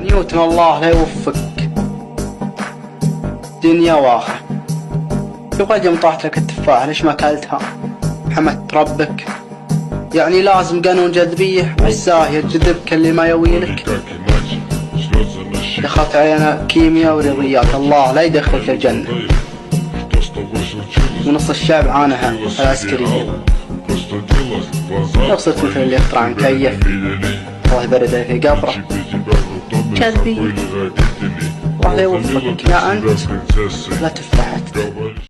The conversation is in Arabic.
نيوتن الله لا يوفقك دنيا واخرة. يبغى يوم طاحت لك التفاحة ليش ما اكلتها؟ حمدت ربك. يعني لازم قانون جاذبية عساه يجذبك اللي ما يويلك. دخلت علينا كيمياء ورياضيات الله لا يدخلك الجنة. ونص الشعب عانها العسكرية. لو صرت مثل اللي اخترع مكيف الله يبرده في قبره. جاذبية الله يوفقك لا أنت لا تفاحتك.